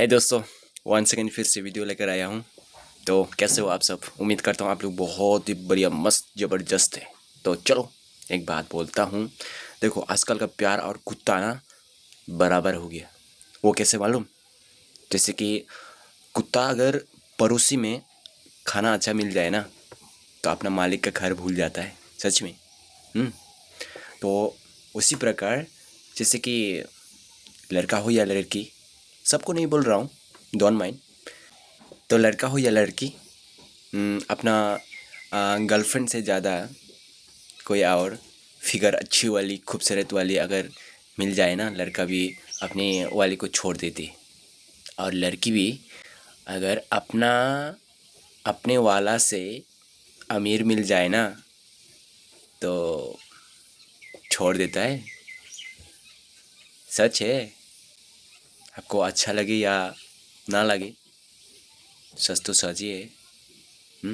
है दोस्तों, one second फिर से वीडियो लेकर आया हूँ। तो कैसे हो आप सब? उम्मीद करता हूँ आप लोग बहुत ही बढ़िया मस्त ज़बरदस्त है। तो चलो एक बात बोलता हूँ। देखो आजकल का प्यार और कुत्ता ना बराबर हो गया। वो कैसे मालूम? जैसे कि कुत्ता अगर पड़ोसी में खाना अच्छा मिल जाए ना तो अपना मालिक का घर भूल जाता है। सच में। तो उसी प्रकार जैसे कि लड़का हो या लड़की, सबको नहीं बोल रहा हूँ, डोंट माइंड। तो लड़का हो या लड़की, अपना गर्लफ्रेंड से ज़्यादा कोई और फिगर अच्छी वाली खूबसूरत वाली अगर मिल जाए ना, लड़का भी अपनी वाली को छोड़ देती। और लड़की भी अगर अपने वाला से अमीर मिल जाए ना तो छोड़ देता है। सच है। आपको अच्छा लगे या ना लगे, सच तो सच ही है।